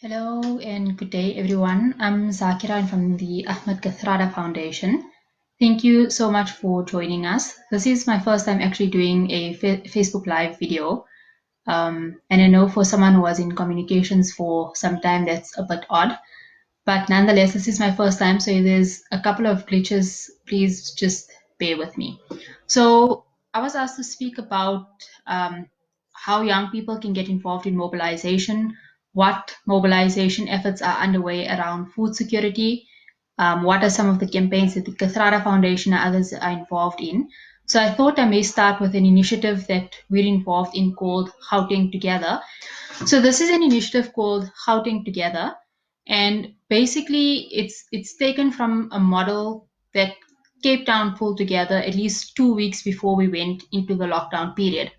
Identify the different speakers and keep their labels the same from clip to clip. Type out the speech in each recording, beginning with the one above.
Speaker 1: Hello and good day, everyone. I'm Zaakirah from the Ahmed Kathrada Foundation. Thank you so much for joining us. This is my first time actually doing a Facebook Live video. And I know for someone who was in communications for some time, that's a bit odd. But nonetheless, this is my first time, so if there's a couple of glitches, please just bear with me. So I was asked to speak about how young people can get involved in mobilization, what mobilization efforts are underway around food security, what are some of the campaigns that the Kathrada Foundation and others are involved in. So I thought I may start with an initiative that we're involved in called Gauteng Together. So this is an initiative called Gauteng Together, and basically it's taken from a model that Cape Town pulled together at least 2 weeks before we went into the lockdown period.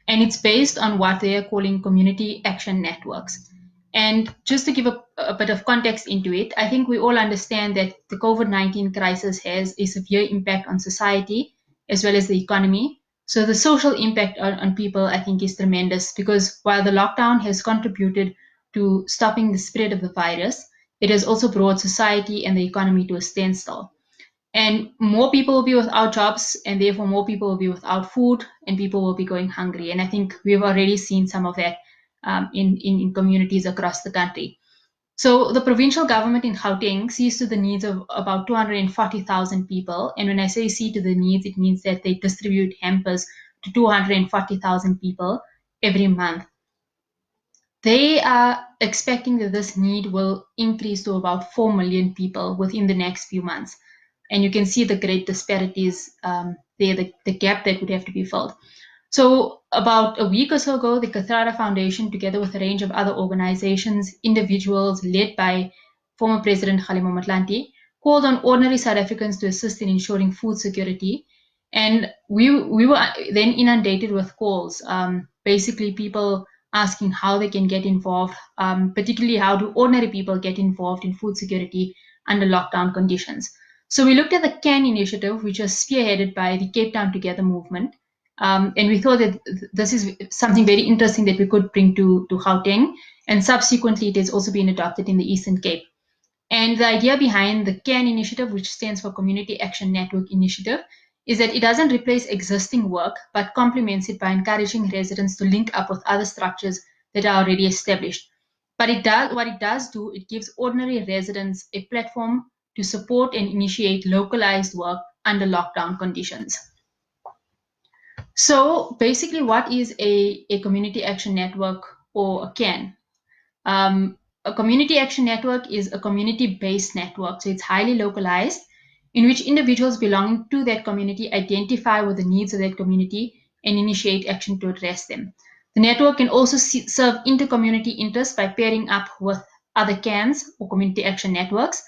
Speaker 1: And it's based on what they are calling community action networks. And just to give a bit of context into it, I think we all understand that the COVID-19 crisis has a severe impact on society as well as the economy. So the social impact on people, I think, is tremendous because while the lockdown has contributed to stopping the spread of the virus, it has also brought society and the economy to a standstill. And more people will be without jobs, and therefore more people will be without food, and people will be going hungry. And I think we've already seen some of that in communities across the country. So the provincial government in Gauteng sees to the needs of about 240,000 people. And when I say see to the needs, it means that they distribute hampers to 240,000 people every month. They are expecting that this need will increase to about 4 million people within the next few months. And you can see the great disparities there, the gap that would have to be filled. So about a week or so ago, the Kathrada Foundation, together with a range of other organizations, individuals led by former President Kgalema Motlanthe, called on ordinary South Africans to assist in ensuring food security. And we were then inundated with calls, basically people asking how they can get involved, particularly how do ordinary people get involved in food security under lockdown conditions. So we looked at the CAN initiative, which was spearheaded by the Cape Town Together movement. And we thought that this is something very interesting that we could bring to Gauteng. And subsequently, it has also been adopted in the Eastern Cape. And the idea behind the CAN initiative, which stands for Community Action Network Initiative, is that it doesn't replace existing work, but complements it by encouraging residents to link up with other structures that are already established. But what it does do, it gives ordinary residents a platform to support and initiate localized work under lockdown conditions. So basically, what is a community action network or a CAN? A community action network is a community-based network, so it's highly localized, in which individuals belonging to that community identify with the needs of that community and initiate action to address them. The network can also serve inter-community interests by pairing up with other CANs or community action networks.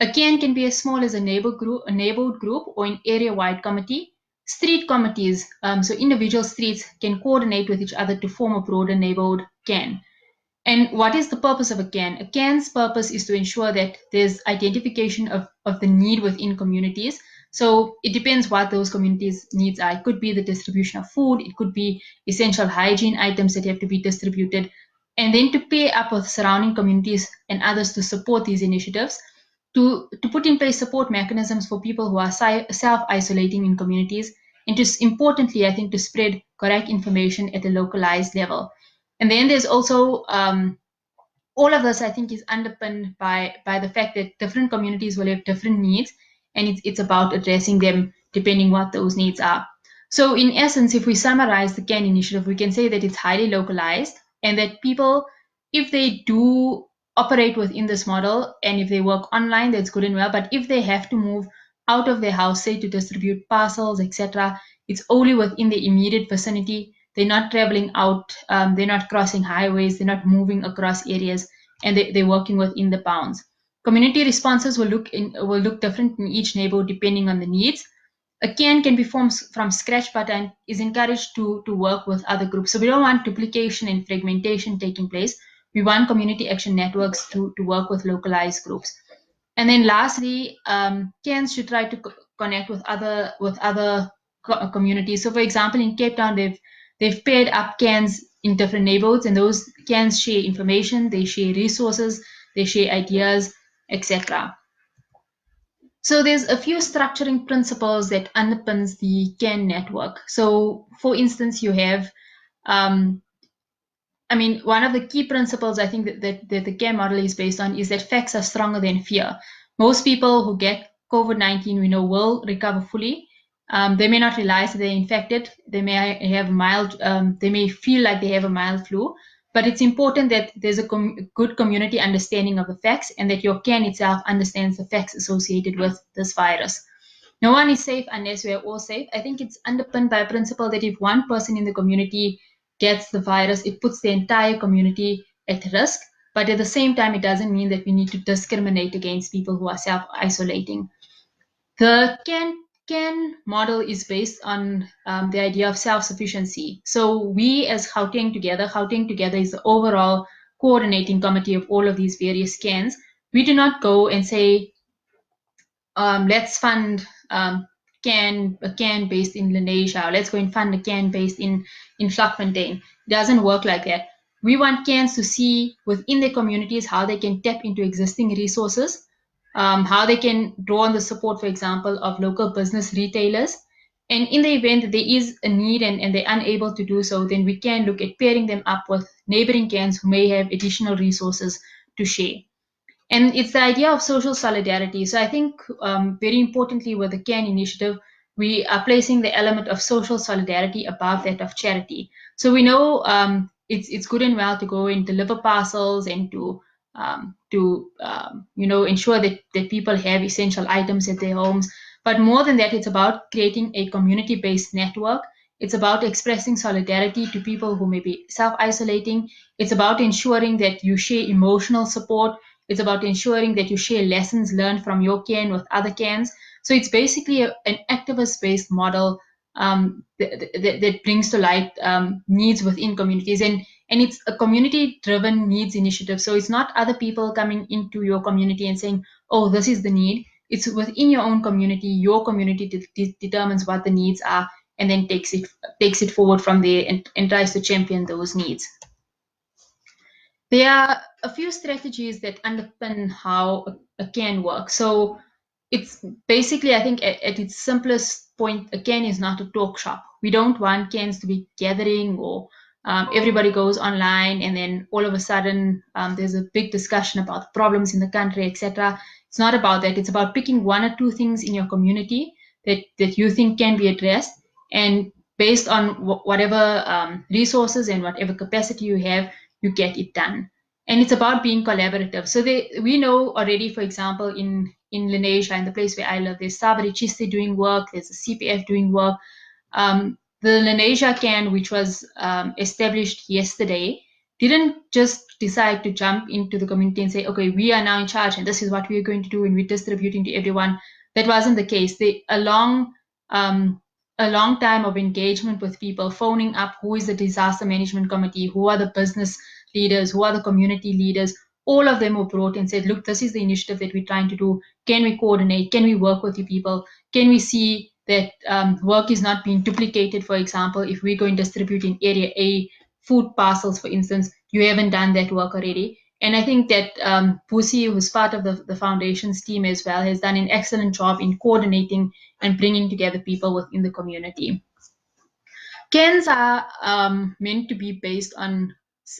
Speaker 1: A CAN can be as small as a neighborhood group or an area-wide committee. Street committees, so individual streets can coordinate with each other to form a broader neighborhood CAN. And what is the purpose of a CAN? A CAN's purpose is to ensure that there's identification of the need within communities. So it depends what those communities' needs are. It could be the distribution of food, it could be essential hygiene items that have to be distributed, and then to pair up with surrounding communities and others to support these initiatives, to put in place support mechanisms for people who are self-isolating in communities, and just importantly, I think, to spread correct information at a localized level. And then there's also all of this, I think, is underpinned by the fact that different communities will have different needs, and it's about addressing them depending what those needs are. So in essence, if we summarize the CAN initiative, we can say that it's highly localized and that people, if they do operate within this model and if they work online, that's good and well. But if they have to move out of their house, say to distribute parcels, etc., it's only within the immediate vicinity. They're not traveling out, they're not crossing highways, they're not moving across areas, and they're working within the bounds. Community responses will look different in each neighborhood depending on the needs. A CAN can be formed from scratch, but is encouraged to work with other groups. So we don't want duplication and fragmentation taking place. We want community action networks to work with localized groups. And then lastly, CANs should try to connect with other communities. So for example, in Cape Town, They've paired up cans in different neighborhoods, and those cans share information, they share resources, they share ideas, etc. So there's a few structuring principles that underpins the CAN network. So for instance, you have one of the key principles I think that the CARE model is based on is that facts are stronger than fear. Most people who get COVID-19, we know, will recover fully. They may not realize that they're infected. They may have mild, they may feel like they have a mild flu, but it's important that there's a good community understanding of the facts and that your CAN itself understands the facts associated with this virus. No one is safe unless we are all safe. I think it's underpinned by a principle that if one person in the community gets the virus, it puts the entire community at risk. But at the same time, it doesn't mean that we need to discriminate against people who are self-isolating. The CAN model is based on the idea of self-sufficiency. So we as Gauteng Together is the overall coordinating committee of all of these various CANs. We do not go and say, let's fund a CAN based in Lenasia, or let's go and fund a CAN based in Vlakfontein. It doesn't work like that. We want CANs to see within their communities how they can tap into existing resources, how they can draw on the support, for example, of local business retailers. And in the event that there is a need and they're unable to do so, then we can look at pairing them up with neighboring CANs who may have additional resources to share. And it's the idea of social solidarity. So I think very importantly with the CAN initiative, we are placing the element of social solidarity above that of charity. So we know it's good and well to go and deliver parcels and to ensure that people have essential items at their homes. But more than that, it's about creating a community-based network. It's about expressing solidarity to people who may be self-isolating. It's about ensuring that you share emotional support. It's about ensuring that you share lessons learned from your CAN with other CANs. So it's basically an activist-based model that brings to light needs within communities. And it's a community-driven needs initiative. So it's not other people coming into your community and saying, oh, this is the need. It's within your own community. Your community determines what the needs are and then takes it forward from there and tries to champion those needs. There are a few strategies that underpin how a CAN works. So it's basically, I think, at its simplest point, a CAN is not a talk shop. We don't want CANs to be gathering or everybody goes online and then all of a sudden there's a big discussion about problems in the country, etc. It's not about that. It's about picking one or two things in your community that you think can be addressed, and based on whatever resources and whatever capacity you have, you get it done. And it's about being collaborative. So we know already, for example, in Lenasia, in the place where I live, there's Sabri Chiste doing work, there's the CPF doing work. The Lenasia CAN, which was established yesterday, didn't just decide to jump into the community and say, okay, we are now in charge and this is what we are going to do and we're distributing to everyone. That wasn't the case. A long time of engagement with people, phoning up who is the disaster management committee, who are the business leaders, who are the community leaders. All of them were brought and said, look, this is the initiative that we're trying to do. Can we coordinate? Can we work with you people? Can we see that work is not being duplicated? For example, if we go and distribute in area A food parcels, for instance, you haven't done that work already. And I think that Pusi, who's part of the foundation's team as well, has done an excellent job in coordinating and bringing together people within the community. CANs are meant to be based on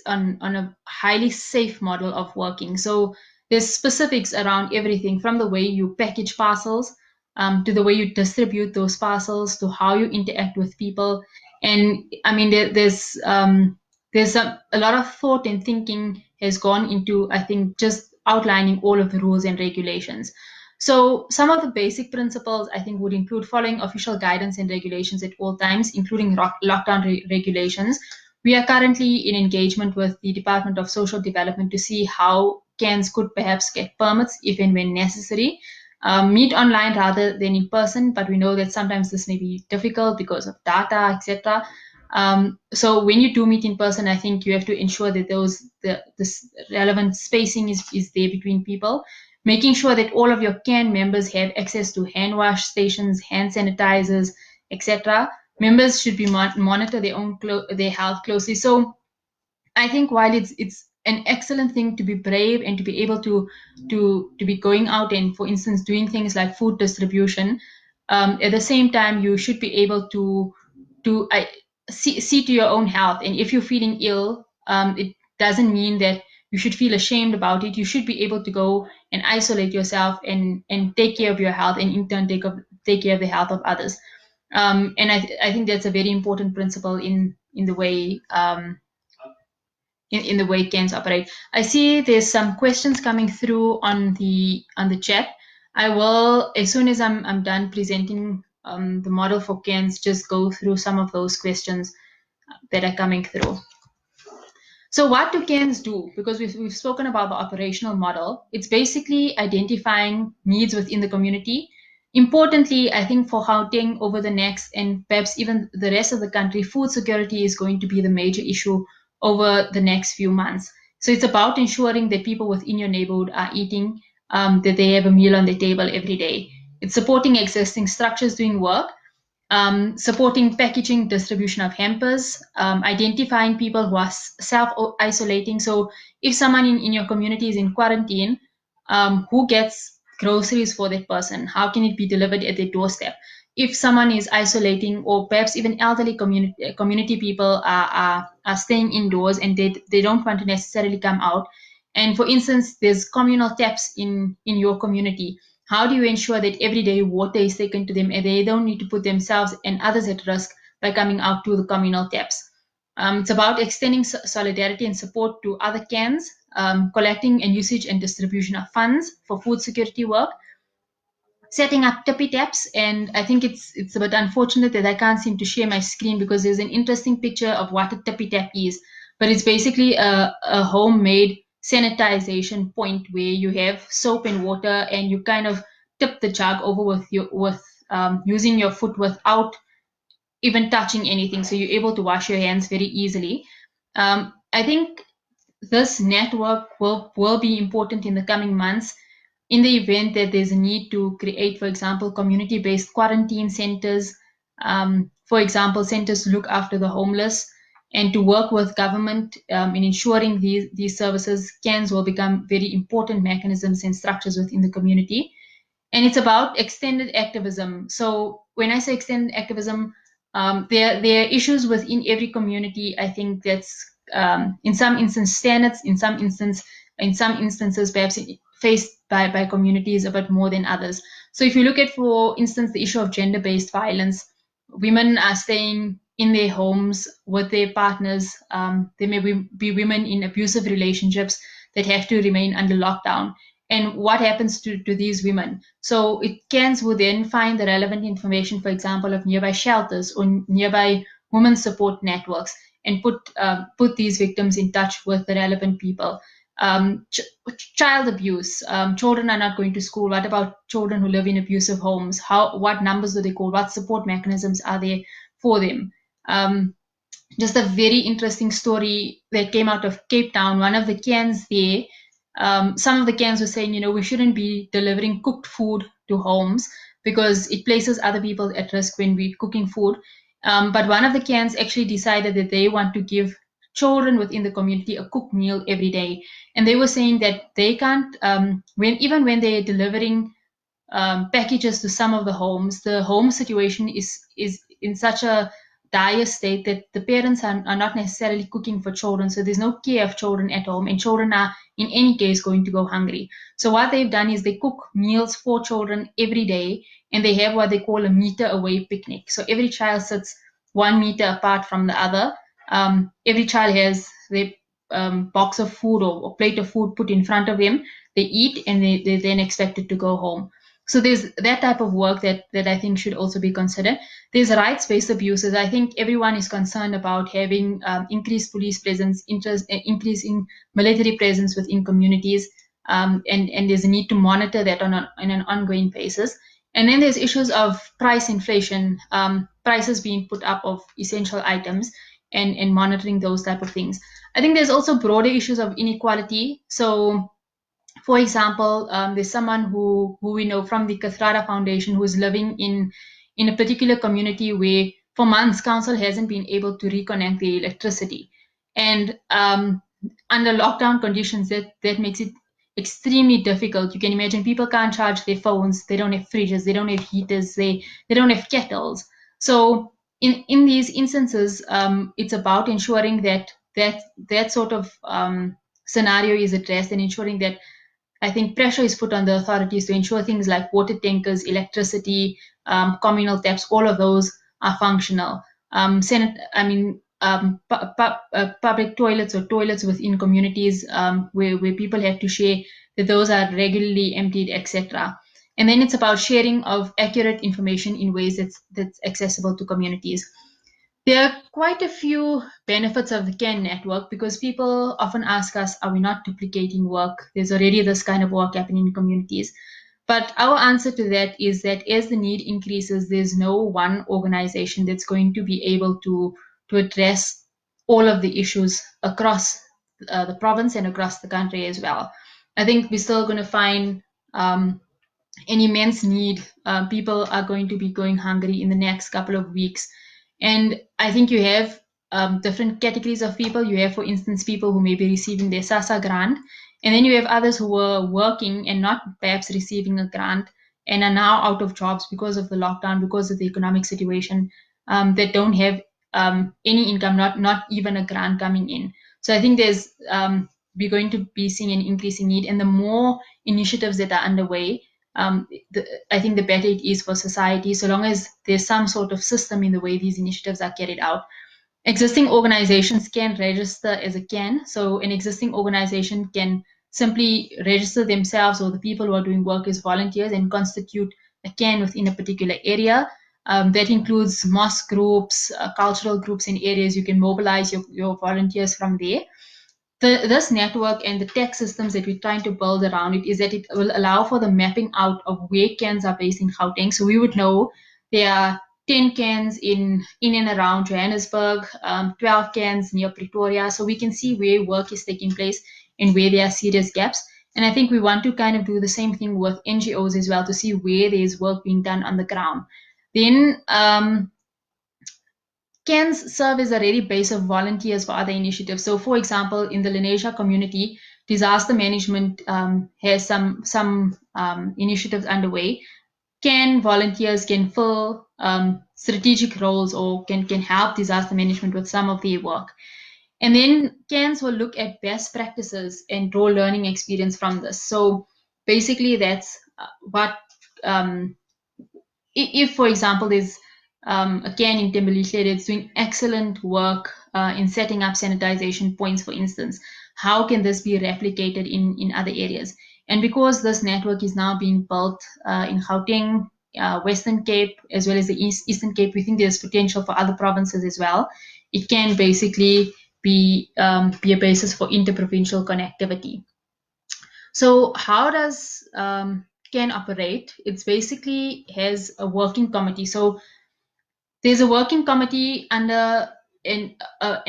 Speaker 1: a highly safe model of working. So there's specifics around everything from the way you package parcels to the way you distribute those parcels to how you interact with people. And I mean, there's a lot of thought and thinking has gone into, I think, just outlining all of the rules and regulations. So some of the basic principles, I think, would include following official guidance and regulations at all times, including lockdown regulations. We are currently in engagement with the Department of Social Development to see how CANs could perhaps get permits if and when necessary. Meet online rather than in person, but we know that sometimes this may be difficult because of data, etc. So when you do meet in person, I think you have to ensure that this relevant spacing is there between people, making sure that all of your CAN members have access to hand wash stations, hand sanitizers, etc. members should be monitor their health closely. So I think while it's an excellent thing to be brave and to be able to be going out and, for instance, doing things like food distribution, at the same time you should be able to see to your own health. And if you're feeling ill, it doesn't mean that you should feel ashamed about it. You should be able to go and isolate yourself and take care of your health, and in turn take care of the health of others. And I think that's a very important principle in the way in the way cans operate. I see there's some questions coming through on the chat. I will, as soon as I'm done presenting the model for cans, just go through some of those questions that are coming through. So what do CANs do? Because we've spoken about the operational model. It's basically identifying needs within the community. Importantly, I think for Gauteng over the next, and perhaps even the rest of the country, food security is going to be the major issue over the next few months. So it's about ensuring that people within your neighborhood are eating, that they have a meal on their table every day. It's supporting existing structures doing work, supporting packaging, distribution of hampers, identifying people who are self-isolating. So if someone in your community is in quarantine, who gets groceries for that person? How can it be delivered at their doorstep? If someone is isolating, or perhaps even elderly community people are staying indoors and they don't want to necessarily come out. And for instance, there's communal taps in your community. How do you ensure that every day water is taken to them and they don't need to put themselves and others at risk by coming out to the communal taps? It's about extending solidarity and support to other cans, collecting and usage and distribution of funds for food security work, setting up tippy taps. And I think it's a bit unfortunate that I can't seem to share my screen because there's an interesting picture of what a tippy tap is. But it's basically a homemade sanitization point where you have soap and water and you kind of tip the jug over with using your foot without even touching anything. So you're able to wash your hands very easily. I think this network will be important in the coming months in the event that there's a need to create, for example, community-based quarantine centers, for example, centers to look after the homeless, and to work with government in ensuring these services. CANs will become very important mechanisms and structures within the community. And it's about extended activism. So when I say extended activism, there are issues within every community. I think that's in some instances standards, in some instances perhaps faced by communities a bit more than others. So if you look at, for instance, the issue of gender-based violence, women are staying in their homes with their partners. There may be women in abusive relationships that have to remain under lockdown. And what happens to these women? So CANs will then find the relevant information, for example, of nearby shelters or nearby women's support networks, and put these victims in touch with the relevant people. Child abuse. Children are not going to school. What about children who live in abusive homes? What numbers do they call? What support mechanisms are there for them? Just a very interesting story that came out of Cape Town. One of the CANs there, some of the CANs were saying, we shouldn't be delivering cooked food to homes because it places other people at risk when we're cooking food. But one of the CANs actually decided that they want to give children within the community a cooked meal every day. And they were saying that they can't, even when they're delivering packages to some of the homes, the home situation is in such a dire state that the parents are not necessarily cooking for children. So there's no care of children at home, and children are in any case going to go hungry. So what they've done is they cook meals for children every day, and they have what they call a meter away picnic. So every child sits 1 meter apart from the other. Every child has their box of food or plate of food put in front of them. They eat, and they're then expected to go home. So there's that type of work that I think should also be considered. There's rights-based abuses. I think everyone is concerned about having increased police presence, increasing military presence within communities, and there's a need to monitor that on an ongoing basis. And then there's issues of price inflation, prices being put up of essential items, and monitoring those type of things. I think there's also broader issues of inequality. So for example, there's someone who we know from the Kathrada Foundation who is living in a particular community where for months, council hasn't been able to reconnect the electricity. And under lockdown conditions, that makes it extremely difficult. You can imagine people can't charge their phones, they don't have fridges, they don't have heaters, they don't have kettles. So in these instances, it's about ensuring that sort of scenario is addressed, and ensuring that I think pressure is put on the authorities to ensure things like water tankers, electricity, communal taps, all of those are functional. Public toilets or toilets within communities where people have to share, that those are regularly emptied, etc. And then it's about sharing of accurate information in ways that's accessible to communities. There are quite a few benefits of the CAN network, because people often ask us, are we not duplicating work? There's already this kind of work happening in communities. But our answer to that is that as the need increases, there's no one organization that's going to be able to address all of the issues across the province and across the country as well. I think we're still going to find an immense need. People are going to be going hungry in the next couple of weeks. And I think you have different categories of people. You have, for instance, people who may be receiving their SASA grant, and then you have others who were working and not perhaps receiving a grant and are now out of jobs because of the lockdown, because of the economic situation, that don't have any income, not even a grant coming in. So I think we're going to be seeing an increasing need, and the more initiatives that are underway, I think the better it is for society, so long as there's some sort of system in the way these initiatives are carried out. Existing organizations can register as a CAN. So an existing organization can simply register themselves or the people who are doing work as volunteers and constitute a CAN within a particular area. That includes mosque groups, cultural groups in areas. You can mobilize your volunteers from there. This network and the tech systems that we're trying to build around it is that it will allow for the mapping out of where CANs are based in Gauteng. So we would know there are 10 CANs in and around Johannesburg, 12 CANs near Pretoria. So we can see where work is taking place and where there are serious gaps. And I think we want to kind of do the same thing with NGOs as well, to see where there's work being done on the ground. Then CANs serve as a ready base of volunteers for other initiatives. So, for example, in the Lenasia community, disaster management has some initiatives underway. CAN volunteers can fill strategic roles or can help disaster management with some of their work. And then CANs will look at best practices and draw learning experience from this. So basically, that's what if, for example, there's a CAN in Tembelihle that's doing excellent work in setting up sanitization points, for instance, how can this be replicated in other areas? And because this network is now being built in Gauteng, Western Cape, as well as the Eastern Cape, we think there's potential for other provinces as well. It can basically be a basis for interprovincial connectivity. So how does CAN operate? It's basically has a working committee. So there's a working committee under an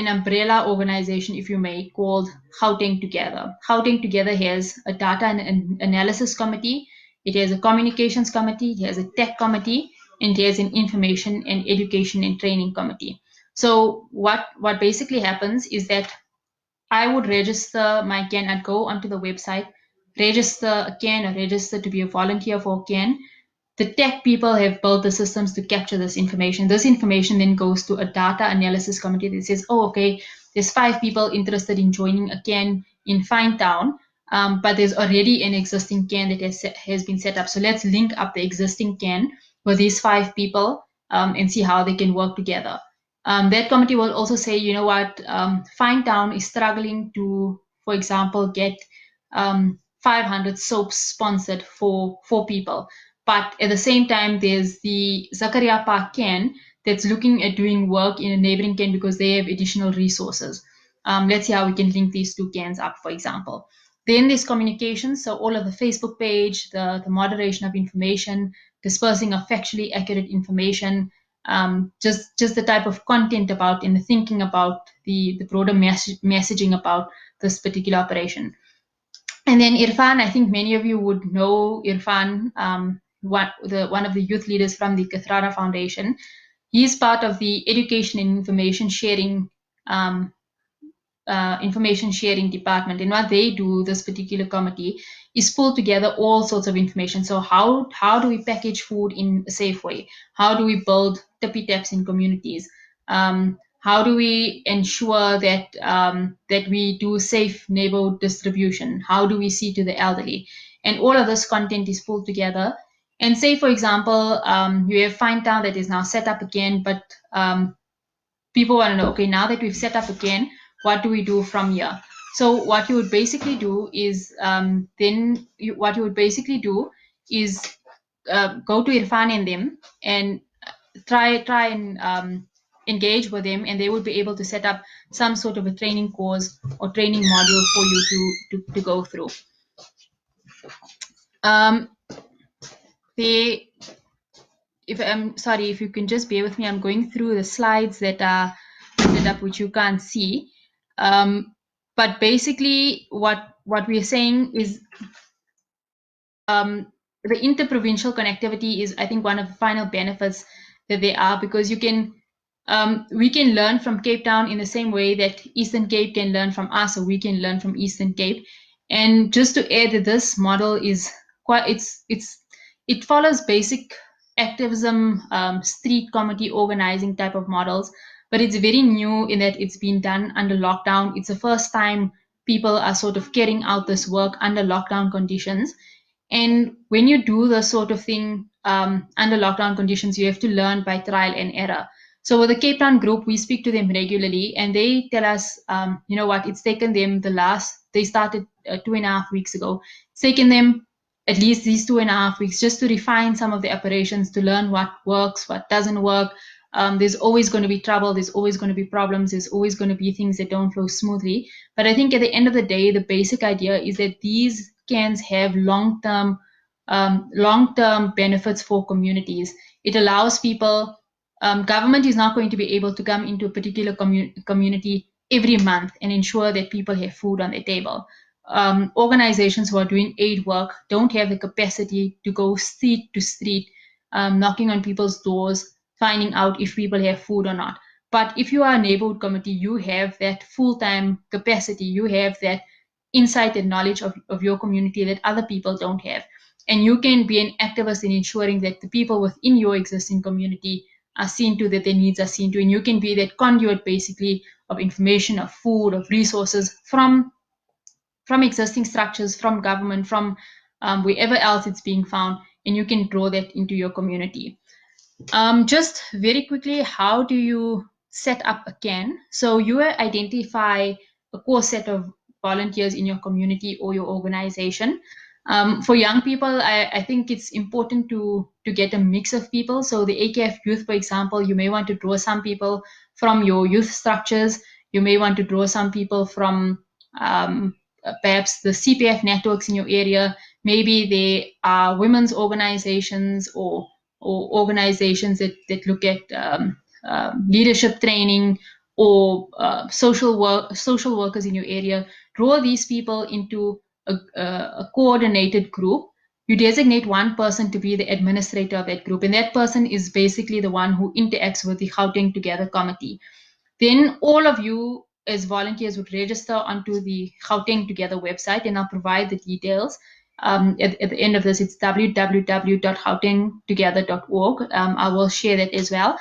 Speaker 1: umbrella organization, if you may, called Gauteng Together. Gauteng Together has a data and analysis committee. It has a communications committee. It has a tech committee, and it has an information and education and training committee. So what basically happens is that I would register my CAN. I'd go onto the website, register a CAN, or register to be a volunteer for CAN. The tech people have built the systems to capture this information. This information then goes to a data analysis committee that says, oh, okay, there's 5 people interested in joining a CAN in Finetown, but there's already an existing CAN that has been set up. So let's link up the existing CAN with these 5 people and see how they can work together. That committee will also say, you know what, Finetown is struggling to, for example, get 500 soaps sponsored for 4 people. But at the same time, there's the Zaakirah Park CAN that's looking at doing work in a neighboring CAN because they have additional resources. Let's see how we can link these 2 CANs up, for example. Then there's communication, so all of the Facebook page, the moderation of information, dispersing of factually accurate information, just the type of content about and the thinking about the broader messaging about this particular operation. And then Irfan, I think many of you would know Irfan, one of the youth leaders from the Kathrada Foundation. He's part of the education and information sharing department, and what they do, this particular committee, is pull together all sorts of information. So how do we package food in a safe way? How do we build tippy taps in communities? How do we ensure that that we do safe neighborhood distribution? How do we see to the elderly? And all of this content is pulled together. And say, for example, you have Fine Town that is now set up again, but people want to know, okay, now that we've set up again, what do we do from here? So what you would basically do is what you would basically do is go to Irfan and them and try and engage with them, and they would be able to set up some sort of a training course or training module for you to go through. They if I'm sorry, if you can just bear with me, I'm going through the slides that are set up, which you can't see. But basically, what we're saying is the interprovincial connectivity is, I think, one of the final benefits that they are, because you can we can learn from Cape Town in the same way that Eastern Cape can learn from us, or we can learn from Eastern Cape. And just to add that this model is quite it follows basic activism, street committee organizing type of models, but it's very new in that it's been done under lockdown. It's the first time people are sort of carrying out this work under lockdown conditions. And when you do the sort of thing under lockdown conditions, you have to learn by trial and error. So with the Cape Town group, we speak to them regularly, and they tell us, you know what, it's taken them they started 2.5 weeks ago. It's taken them at least these 2.5 weeks just to refine some of the operations, to learn what works, what doesn't work. There's always going to be trouble. There's always going to be problems. There's always going to be things that don't flow smoothly. But I think at the end of the day, the basic idea is that these cans have long-term benefits for communities. It allows people. Government is not going to be able to come into a particular community every month and ensure that people have food on their table. Organizations who are doing aid work don't have the capacity to go street to street, knocking on people's doors, finding out if people have food or not. But if you are a neighborhood committee, you have that full-time capacity. You have that insight and knowledge of your community that other people don't have. And you can be an activist in ensuring that the people within your existing community are seen to, that their needs are seen to, and you can be that conduit basically of information, of food, of resources from existing structures, from government, from wherever else it's being found, and you can draw that into your community. Just very quickly, how do you set up a CAN? So you identify a core set of volunteers in your community or your organization. For young people, I think it's important to get a mix of people. So the AKF youth, for example, you may want to draw some people from your youth structures. You may want to draw some people from perhaps the CPF networks in your area. Maybe they are women's organizations or organizations that look at leadership training, or social workers in your area. Draw these people into a coordinated group. You designate one person to be the administrator of that group, and that person is basically the one who interacts with the Gauteng Together committee. Then all of you as volunteers would register onto the Gauteng Together website, and I'll provide the details. At the end of this, it's www.gautengtogether.org. I will share that as well.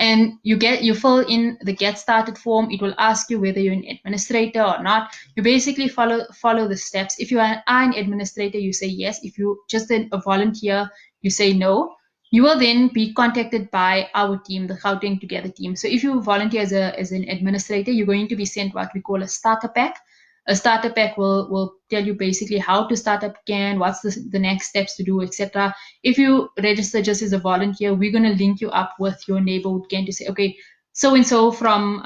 Speaker 1: And you fill in the get started form. It will ask you whether you're an administrator or not. You basically follow the steps. If you are an administrator, you say yes. If you're just a volunteer, you say no. You will then be contacted by our team, the Gauteng Together team. So if you volunteer as an administrator, you're going to be sent what we call a starter pack. A starter pack will tell you basically how to start up CAN, what's the next steps to do, etc. If you register just as a volunteer, we're going to link you up with your neighborhood CAN to say, okay, so-and-so from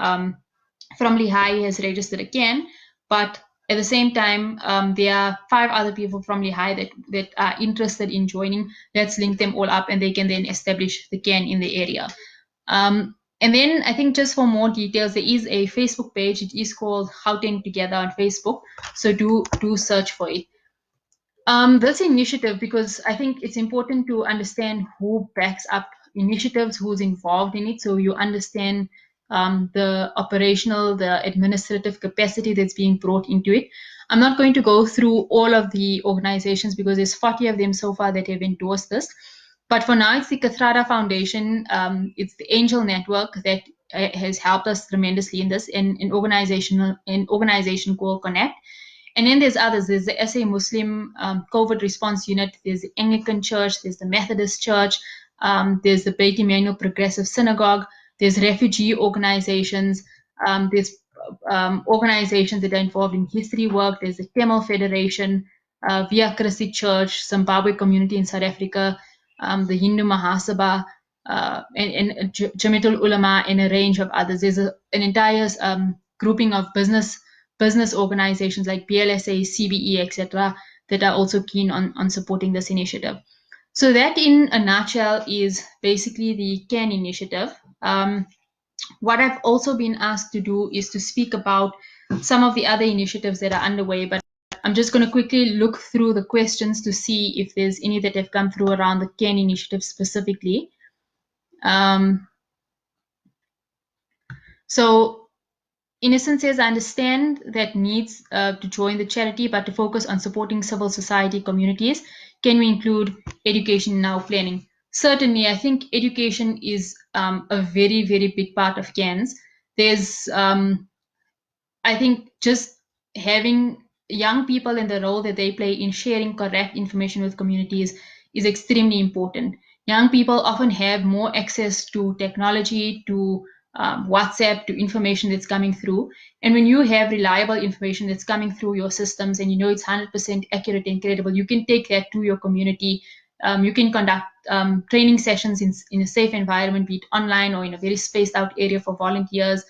Speaker 1: Lehigh has registered a CAN, but at the same time, there are 5 other people from Lehigh that are interested in joining. Let's link them all up, and they can then establish the CAN in the area. And then I think just for more details, there is a Facebook page. It is called Gauteng Together on Facebook. So do search for it. This initiative, because I think it's important to understand who backs up initiatives, who's involved in it, so you understand the operational, the administrative capacity that's being brought into it. I'm not going to go through all of the organizations because there's 40 of them so far that have endorsed this. But for now, it's the Kathrada Foundation. It's the Angel Network that has helped us tremendously in this, and an organization called Connect. And then there's others. There's the SA Muslim COVID Response Unit. There's the Anglican Church. There's the Methodist Church. There's the Beit Emmanuel Progressive Synagogue. There's refugee organizations. There's organizations that are involved in history work. There's the Tamil Federation, Via Christi Church, Zimbabwe Community in South Africa, the Hindu Mahasabha, and Jamiatul Ulama, and a range of others. There's an entire grouping of business organizations like PLSA, CBE, etc., that are also keen on supporting this initiative. So that, in a nutshell, is basically the CAN initiative. What I've also been asked to do is to speak about some of the other initiatives that are underway, but I'm just going to quickly look through the questions to see if there's any that have come through around the CAN initiative specifically. So Innocent says, I understand that needs to join the charity, but to focus on supporting civil society communities. Can we include education in our planning? Certainly, I think education is a very, very big part of CANS. There's, I think, just having young people and the role that they play in sharing correct information with communities is extremely important. Young people often have more access to technology, to WhatsApp, to information that's coming through. And when you have reliable information that's coming through your systems and you know it's 100% accurate and credible, you can take that to your community. You can conduct training sessions in a safe environment, be it online or in a very spaced out area for volunteers.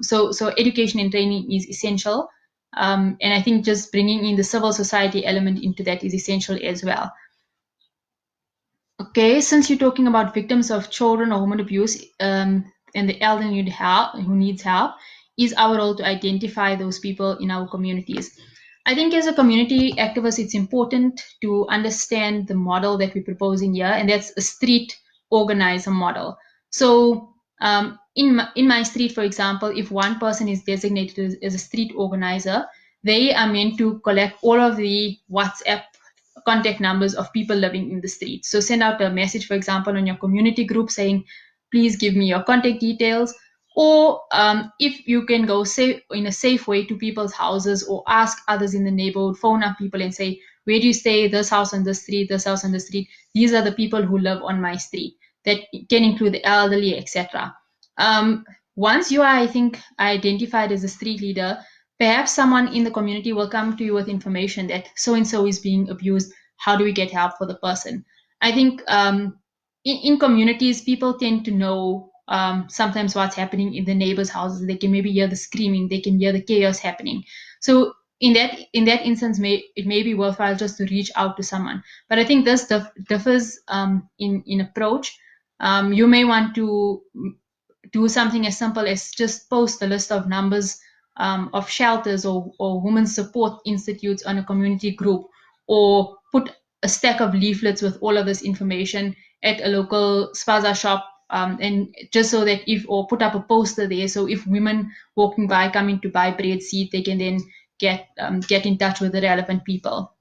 Speaker 1: So education and training is essential. And I think just bringing in the civil society element into that is essential as well. Okay, since you're talking about victims of children or human abuse and the elderly who needs help, is our role to identify those people in our communities. I think as a community activist, it's important to understand the model that we're proposing here, and that's a street organizer model. So in my street, for example, if one person is designated as a street organizer, they are meant to collect all of the WhatsApp contact numbers of people living in the street. So send out a message, for example, on your community group saying, please give me your contact details. Or if you can go in a safe way to people's houses or ask others in the neighborhood, phone up people and say, where do you stay? This house on the street, this house on the street. These are the people who live on my street. That can include the elderly, etc. Once you are, I think, identified as a street leader, perhaps someone in the community will come to you with information that so-and-so is being abused. How do we get help for the person? I think in communities, people tend to know sometimes what's happening in the neighbors' houses. They can maybe hear the screaming. They can hear the chaos happening. So in that instance, it may be worthwhile just to reach out to someone. But I think this differs in approach. You may want to do something as simple as just post a list of numbers of shelters or women's support institutes on a community group, or put a stack of leaflets with all of this information at a local spaza shop, and just so that or put up a poster there, so if women walking by coming to buy bread seed, they can then get in touch with the relevant people.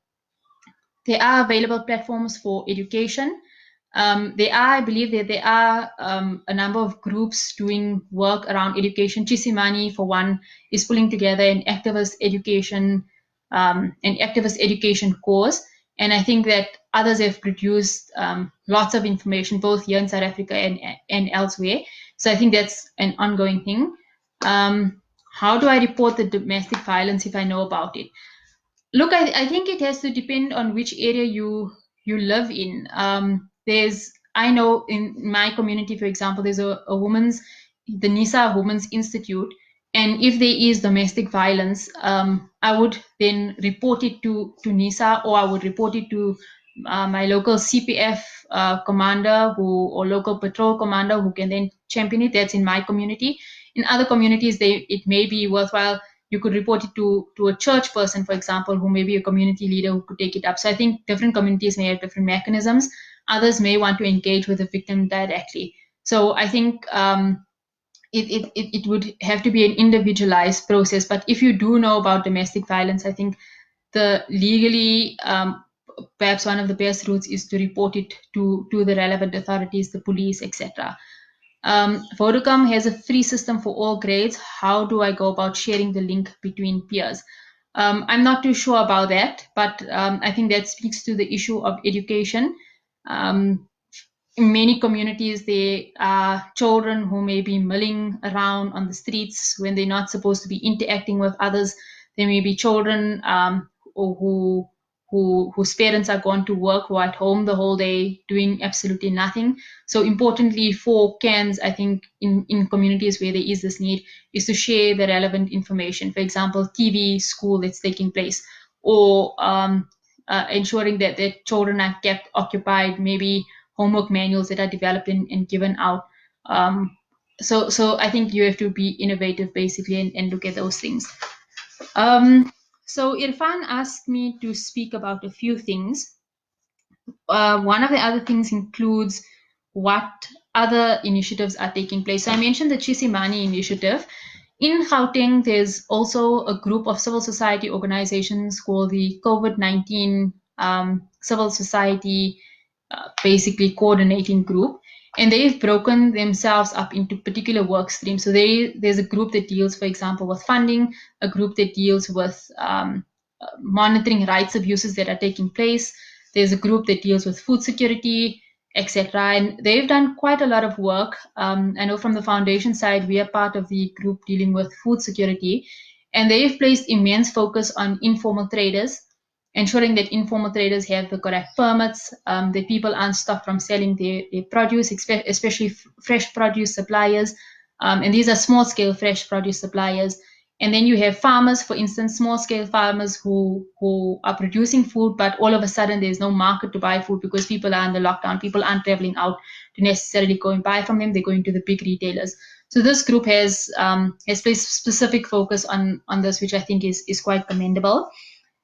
Speaker 1: There are available platforms for education. I believe that there are a number of groups doing work around education. Chisimani, for one, is pulling together an activist education course, and I think that others have produced lots of information both here in South Africa and elsewhere. So I think that's an ongoing thing. How do I report the domestic violence if I know about it? Look, I think it has to depend on which area you live in. I know in my community, for example, there's the NISA Women's Institute, and if there is domestic violence, I would then report it to NISA, or I would report it to my local CPF commander or local patrol commander, who can then champion it. That's in my community. In other communities, it may be worthwhile. You could report it to a church person, for example, who may be a community leader who could take it up. So I think different communities may have different mechanisms. Others may want to engage with the victim directly. So I think it would have to be an individualized process. But if you do know about domestic violence, I think the legally perhaps one of the best routes is to report it to the relevant authorities, the police, etc. Vodacom has a free system for all grades. How do I go about sharing the link between peers? I'm not too sure about that, but I think that speaks to the issue of education. Um, in many communities, there are children who may be milling around on the streets when they're not supposed to be interacting with others. There may be children whose parents are gone to work, who are at home the whole day doing absolutely nothing. So importantly for CANs, I think in communities where there is this need, is to share the relevant information. For example, TV school that's taking place, or ensuring that their children are kept occupied, maybe homework manuals that are developed and given out. So I think you have to be innovative basically and look at those things. So Irfan asked me to speak about a few things. One of the other things includes what other initiatives are taking place. So I mentioned the Chisimani initiative. In Gauteng, there's also a group of civil society organizations called the COVID-19 Civil Society basically coordinating group. And they've broken themselves up into particular work streams. So there's a group that deals, for example, with funding, a group that deals with monitoring rights abuses that are taking place. There's a group that deals with food security, etc. And they've done quite a lot of work. I know from the foundation side, we are part of the group dealing with food security. And they've placed immense focus on informal traders, ensuring that informal traders have the correct permits, that people aren't stopped from selling their produce, especially fresh produce suppliers. And these are small scale fresh produce suppliers. And then you have farmers, for instance, small scale farmers who are producing food, but all of a sudden there's no market to buy food because people are under lockdown. People aren't traveling out to necessarily go and buy from them. They're going to the big retailers. So this group has placed specific focus on this, which I think is quite commendable.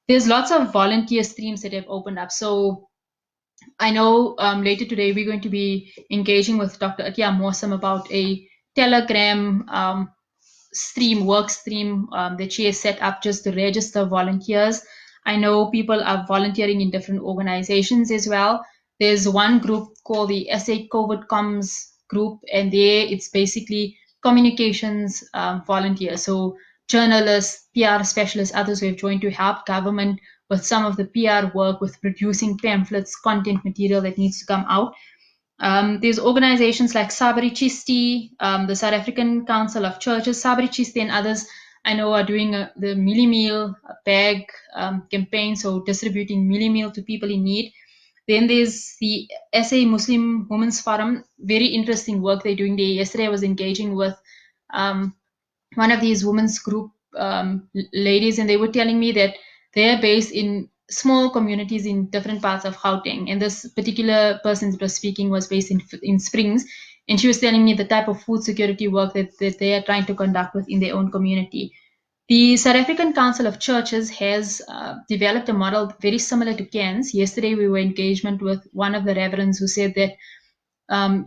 Speaker 1: There's lots of volunteer streams that have opened up. So I know later today we're going to be engaging with Dr. Atya Mosam about a Telegram work stream that she has set up just to register volunteers. I know people are volunteering in different organizations as well. There's one group called the SA COVID Comms group, and there it's basically communications volunteers. So journalists, PR specialists, others who have joined to help government with some of the PR work, with producing pamphlets, content material that needs to come out. There's organizations like Sabri Chisti, the South African Council of Churches. Sabri Chisti and others I know are doing the Milli Meal bag campaign, so distributing Milli Meal to people in need. Then there's the SA Muslim Women's Forum, very interesting work they're doing there. Yesterday I was engaging with one of these women's group ladies, and they were telling me that they're based in small communities in different parts of Gauteng. And this particular person that was speaking was based in Springs, and she was telling me the type of food security work that they are trying to conduct within their own community. The South African Council of Churches has developed a model very similar to CAN's. Yesterday we were in engagement with one of the reverends who said that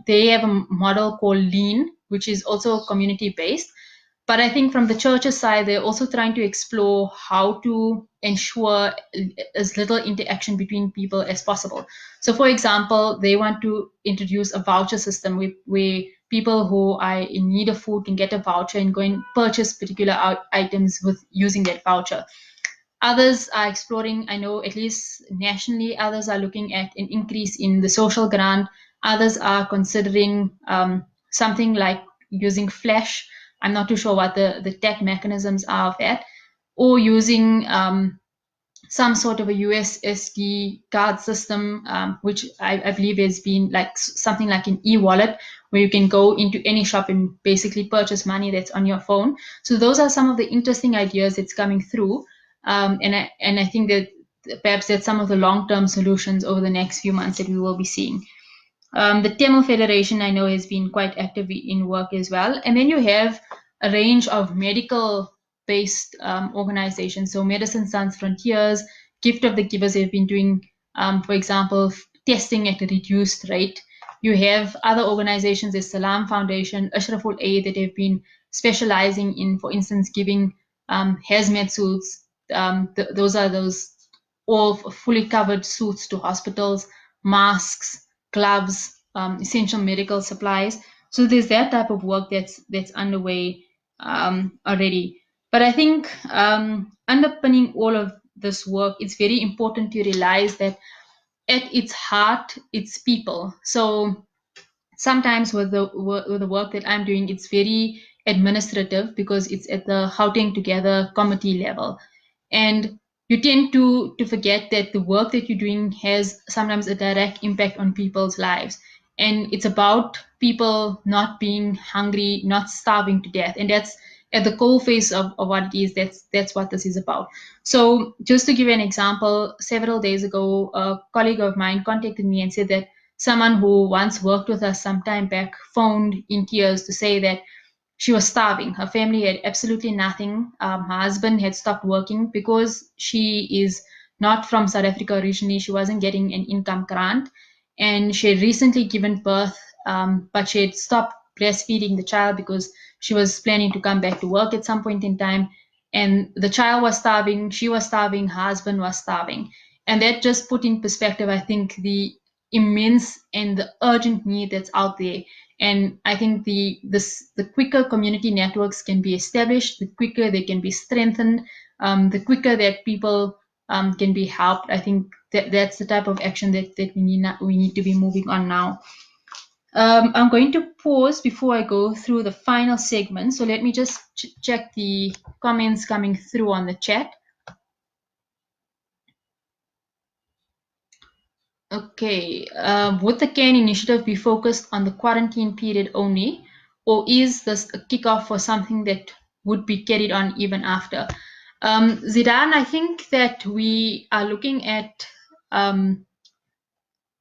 Speaker 1: they have a model called Lean, which is also community-based. But I think from the church's side, they're also trying to explore how to ensure as little interaction between people as possible. So, for example, they want to introduce a voucher system where people who are in need of food can get a voucher and go and purchase particular items with using that voucher. Others are exploring, I know at least nationally, others are looking at an increase in the social grant. Others are considering something like using Flash. I'm not too sure what the tech mechanisms are of that, or using some sort of a USSD card system, which I believe has been like something like an e-wallet, where you can go into any shop and basically purchase money that's on your phone. So those are some of the interesting ideas that's coming through, and I think that perhaps that's some of the long-term solutions over the next few months that we will be seeing. The Tamil Federation, I know, has been quite active in work as well. And then you have a range of medical-based organizations. So Medicine Sans Frontiers, Gift of the Givers have been doing, for example, testing at a reduced rate. You have other organizations, the Salam Foundation, Ashraful Aid, that have been specializing in, for instance, giving hazmat suits. Those are those all fully covered suits to hospitals, masks, gloves, essential medical supplies. So there's that type of work that's underway already. But I think underpinning all of this work, it's very important to realize that at its heart, it's people. So sometimes with the work that I'm doing, it's very administrative because it's at the Gauteng Together committee level, and you tend to forget that the work that you're doing has sometimes a direct impact on people's lives, and it's about people not being hungry, not starving to death, and that's at the core face of what it is. That's what this is about. So just to give you an example, several days ago a colleague of mine contacted me and said that someone who once worked with us some time back phoned in tears to say that she was starving. Her family had absolutely nothing. Her husband had stopped working because she is not from South Africa originally. She wasn't getting an income grant, and she had recently given birth, but she had stopped breastfeeding the child because she was planning to come back to work at some point in time. And the child was starving, she was starving, her husband was starving. And that just put in perspective, I think, the immense and the urgent need that's out there. And I think the quicker community networks can be established, the quicker they can be strengthened, the quicker that people can be helped. I think that's the type of action that we need to be moving on now. I'm going to pause before I go through the final segment. So let me just check the comments coming through on the chat. Okay, would the CAN initiative be focused on the quarantine period only, or is this a kickoff for something that would be carried on even after? Zidane, I think that we are looking at. I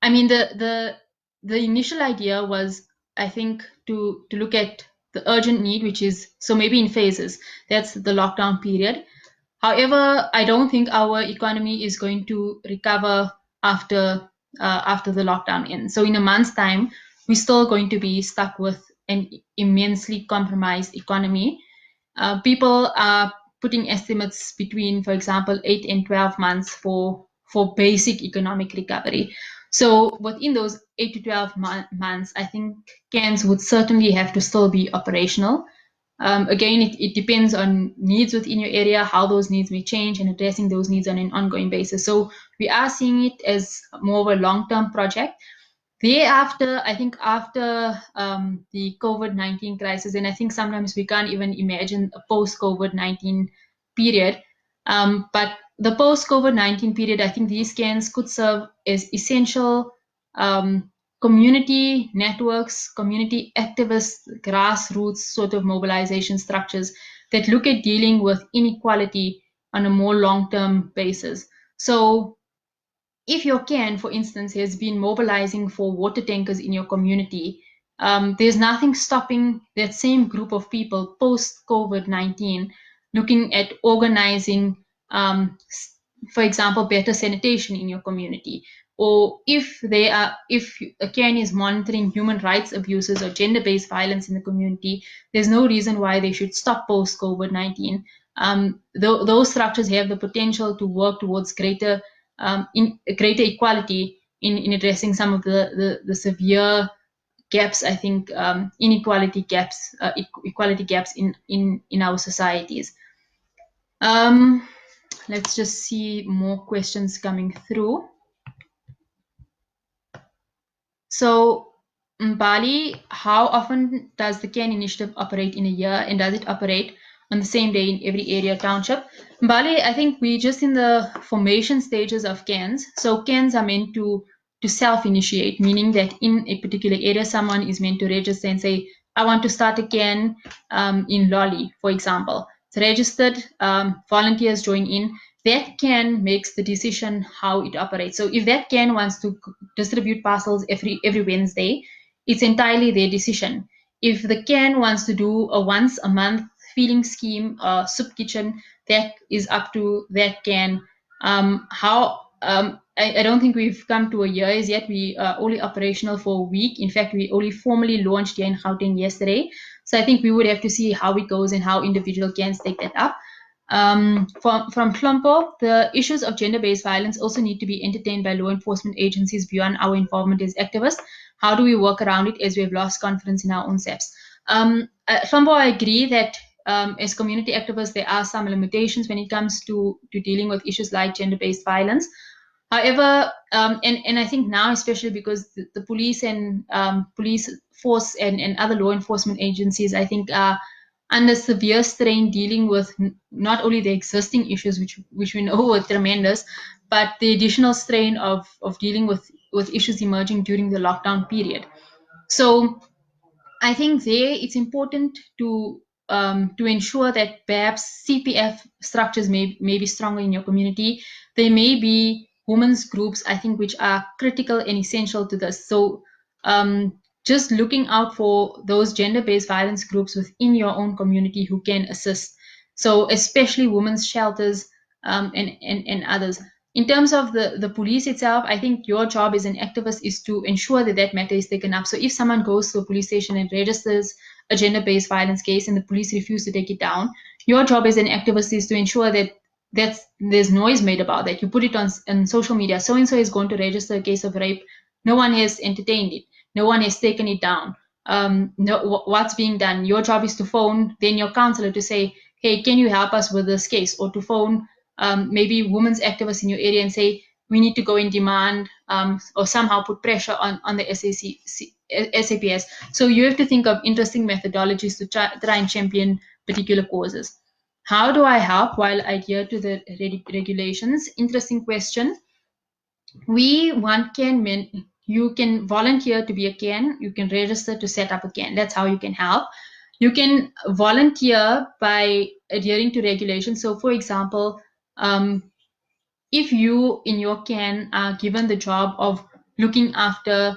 Speaker 1: mean, the initial idea was, I think, to look at the urgent need, which is so maybe in phases. That's the lockdown period. However, I don't think our economy is going to recover after the lockdown ends. So in a month's time, we're still going to be stuck with an immensely compromised economy. People are putting estimates between, for example, 8 and 12 months for basic economic recovery. So within those 8 to 12 months, I think cans would certainly have to still be operational. Again, it depends on needs within your area, how those needs may change, and addressing those needs on an ongoing basis. So we are seeing it as more of a long-term project. Thereafter, I think after the COVID-19 crisis, and I think sometimes we can't even imagine a post-COVID-19 period, but the post-COVID-19 period, I think these scans could serve as essential community networks, community activists, grassroots sort of mobilization structures that look at dealing with inequality on a more long-term basis. So if your CAN, for instance, has been mobilizing for water tankers in your community, there's nothing stopping that same group of people post COVID-19 looking at organizing, for example, better sanitation in your community. Or if a CAN is monitoring human rights abuses or gender-based violence in the community, there's no reason why they should stop post COVID-19. Those structures have the potential to work towards greater equality in addressing some of the severe gaps, I think, equality gaps in our societies. Let's just see more questions coming through. So, Bali, how often does the CAN initiative operate in a year, and does it operate on the same day in every area township? Bali, I think we're just in the formation stages of CANs. So CANs are meant to self-initiate, meaning that in a particular area, someone is meant to register and say, I want to start a CAN in Lolly, for example. It's registered, volunteers join in. That CAN makes the decision how it operates. So if that CAN wants to distribute parcels every Wednesday, it's entirely their decision. If the CAN wants to do a once a month feeding scheme, soup kitchen, that is up to that CAN. I don't think we've come to a year as yet. We are only operational for a week. In fact, we only formally launched here in Gauteng yesterday. So I think we would have to see how it goes and how individual can take that up. From Klompo, the issues of gender-based violence also need to be entertained by law enforcement agencies beyond our involvement as activists. How do we work around it as we've lost confidence in our own selves? Klompo, I agree that as community activists, there are some limitations when it comes to dealing with issues like gender-based violence. However, and I think now, especially because the police and police force and other law enforcement agencies, I think are under severe strain dealing with not only the existing issues, which we know were tremendous, but the additional strain of dealing with issues emerging during the lockdown period. So I think there it's important to ensure that perhaps CPF structures may be stronger in your community. There may be women's groups, I think, which are critical and essential to this. So just looking out for those gender-based violence groups within your own community who can assist. So especially women's shelters and others. In terms of the police itself, I think your job as an activist is to ensure that that matter is taken up. So if someone goes to a police station and registers a gender-based violence case and the police refuse to take it down, your job as an activist is to ensure that there's noise made about that. You put it on social media. So-and-so is going to register a case of rape. No one has entertained it. No one has taken it down. What's being done? Your job is to phone then your counselor to say, hey, can you help us with this case? Or to phone maybe women's activists in your area and say, we need to go and demand or somehow put pressure on the SAPS. So you have to think of interesting methodologies to try and champion particular causes. How do I help while I adhere to the regulations? Interesting question. You can volunteer to be a CAN. You can register to set up a CAN. That's how you can help. You can volunteer by adhering to regulations. So, for example, if you in your CAN are given the job of looking after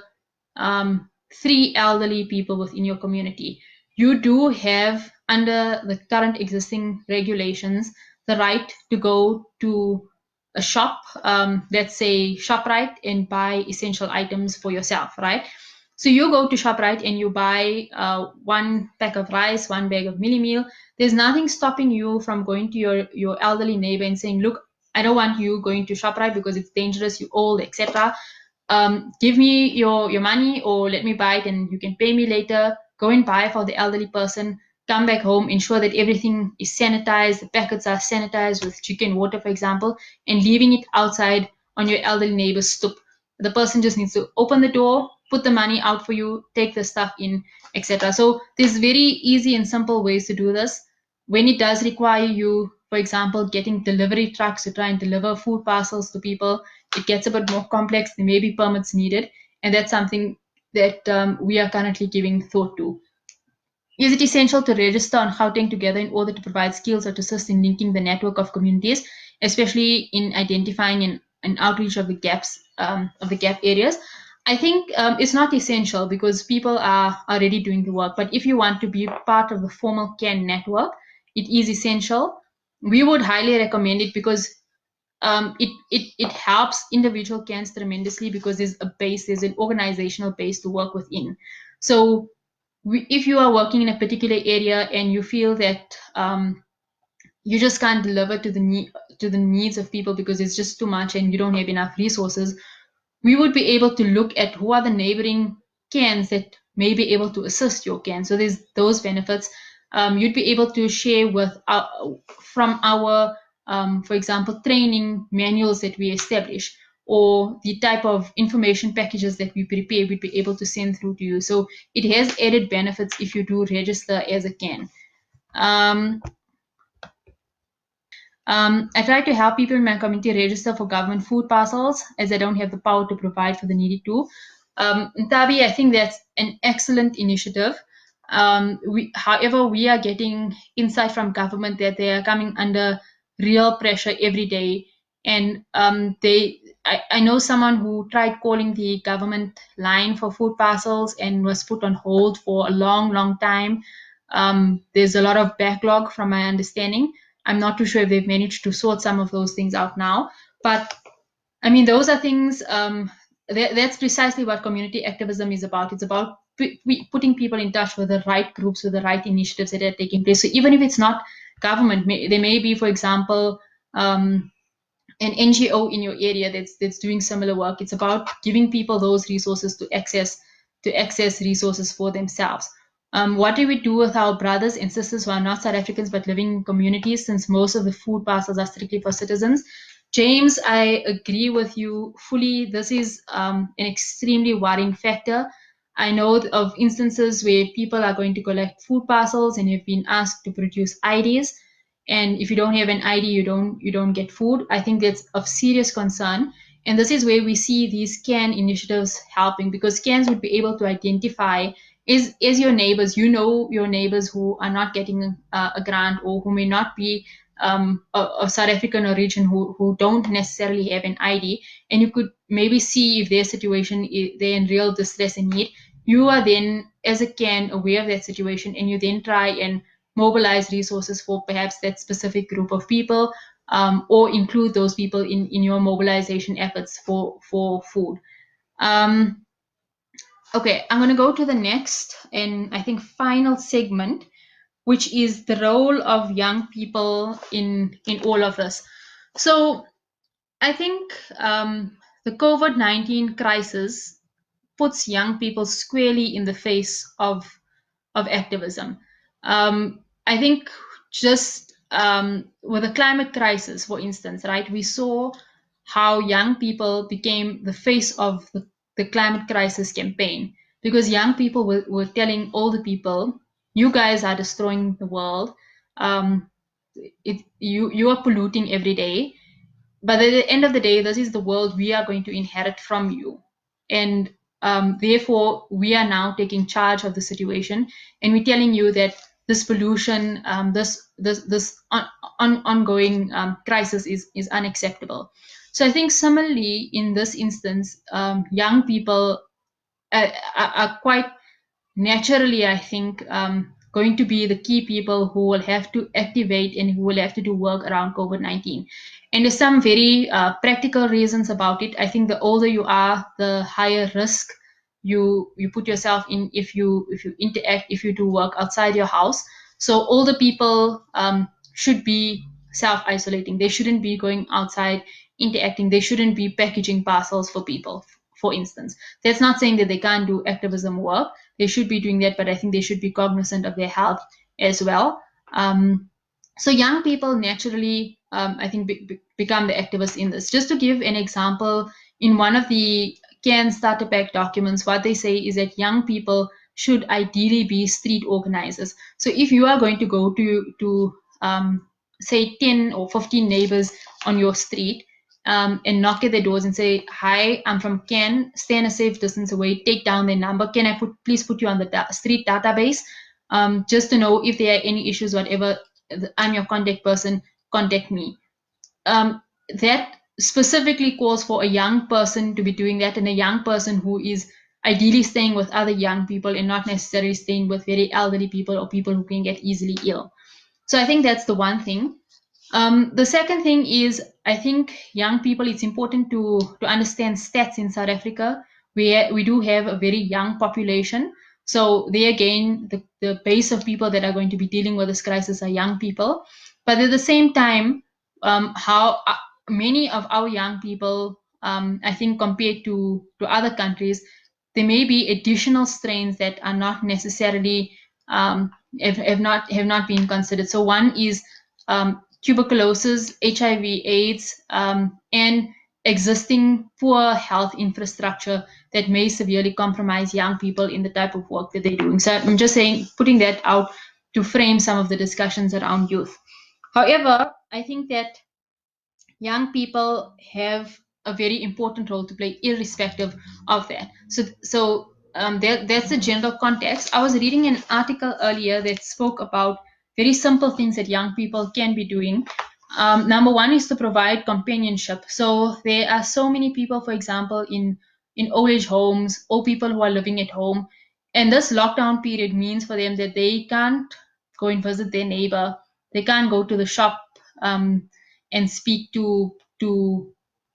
Speaker 1: 3 elderly people within your community, you do have, under the current existing regulations, the right to go to a shop, let's say ShopRite, and buy essential items for yourself, right? So you go to ShopRite and you buy 1 pack of rice, 1 bag of mini meal. There's nothing stopping you from going to your elderly neighbor and saying, look, I don't want you going to ShopRite because it's dangerous, you're old, etc. Give me your money or let me buy it and you can pay me later. Go and buy for the elderly person. Come back home, ensure that everything is sanitized, the packets are sanitized with chicken water, for example, and leaving it outside on your elderly neighbor's stoop. The person just needs to open the door, put the money out for you, take the stuff in, etc. So there's very easy and simple ways to do this. When it does require you, for example, getting delivery trucks to try and deliver food parcels to people, it gets a bit more complex. There may be permits needed, and that's something that we are currently giving thought to. Is it essential to register on Gauteng Together in order to provide skills or to assist in linking the network of communities, especially in identifying and outreach of the gaps, of the gap areas? I think it's not essential because people are already doing the work. But if you want to be part of the formal CAN network, it is essential. We would highly recommend it because it helps individual CANs tremendously because there's an organizational base to work within. So if you are working in a particular area and you feel that you just can't deliver to the needs of people because it's just too much and you don't have enough resources, we would be able to look at who are the neighboring CANs that may be able to assist your CAN. So there's those benefits. You'd be able to share from our, for example, training manuals that we establish, or the type of information packages that we prepare, we'd be able to send through to you. So it has added benefits if you do register as a CAN. I try to help people in my community register for government food parcels as I don't have the power to provide for the needy too. Tabi, I think that's an excellent initiative. However, we are getting insight from government that they are coming under real pressure every day. And I know someone who tried calling the government line for food parcels and was put on hold for a long, long time. There's a lot of backlog from my understanding. I'm not too sure if they've managed to sort some of those things out now, but I mean, those are things. That's precisely what community activism is about. It's about putting people in touch with the right groups, with the right initiatives that are taking place. So even if it's not government, there may be, for example, an NGO in your area that's doing similar work. It's about giving people those resources to access resources for themselves. What do we do with our brothers and sisters who are not South Africans but living in communities, since most of the food parcels are strictly for citizens? James, I agree with you fully. This is an extremely worrying factor. I know of instances where people are going to collect food parcels and have been asked to produce IDs, and if you don't have an ID, you don't get food. I think that's of serious concern, and this is where we see these scan initiatives helping, because scans would be able to identify is your neighbors, your neighbors who are not getting a grant, or who may not be of South African origin, who don't necessarily have an ID, and you could maybe see if their situation, they're in real distress and need. You are then, as a CAN, aware of that situation, and you then try and mobilize resources for perhaps that specific group of people, or include those people in your mobilization efforts for food. Um, okay, I'm going to go to the next and I think final segment, which is the role of young people in all of this. So I think the COVID-19 crisis puts young people squarely in the face of activism. I think just with the climate crisis, for instance, right, we saw how young people became the face of the climate crisis campaign, because young people were telling older people, you guys are destroying the world. You are polluting every day, but at the end of the day, this is the world we are going to inherit from you, and therefore we are now taking charge of the situation, and we're telling you that this pollution, this ongoing crisis is unacceptable. So I think similarly in this instance, young people are quite naturally, I think, going to be the key people who will have to activate and who will have to do work around COVID-19. And there's some very practical reasons about it. I think the older you are, the higher risk you put yourself in if you interact, if you do work outside your house. So older people should be self-isolating. They shouldn't be going outside interacting. They shouldn't be packaging parcels for people, for instance. That's not saying that they can't do activism work. They should be doing that, but I think they should be cognizant of their health as well. So young people naturally, I think, become the activists in this. Just to give an example, in one of the CAN starter pack documents, what they say is that young people should ideally be street organizers. So if you are going to go to say 10 or 15 neighbors on your street, and knock at their doors and say, "Hi, I'm from Ken. Stand a safe distance away. Take down their number. Can I please put you on the street database, just to know if there are any issues, whatever. I'm your contact person. Contact me." That specifically calls for a young person to be doing that, and a young person who is ideally staying with other young people and not necessarily staying with very elderly people or people who can get easily ill. So I think that's the one thing. The second thing is, I think young people, it's important to understand stats in South Africa. We do have a very young population. So there again, the base of people that are going to be dealing with this crisis are young people. But at the same time, how many of our young people, I think compared to other countries, there may be additional strains that are not necessarily have not been considered. So one is tuberculosis, HIV/AIDS, and existing poor health infrastructure that may severely compromise young people in the type of work that they're doing. So I'm just saying, putting that out to frame some of the discussions around youth. However, I think that young people have a very important role to play irrespective of that. That's the general context. I was reading an article earlier that spoke about very simple things that young people can be doing. Number one is to provide companionship. So there are so many people, for example, in old age homes, or people who are living at home, and this lockdown period means for them that they can't go and visit their neighbor, they can't go to the shop, and speak to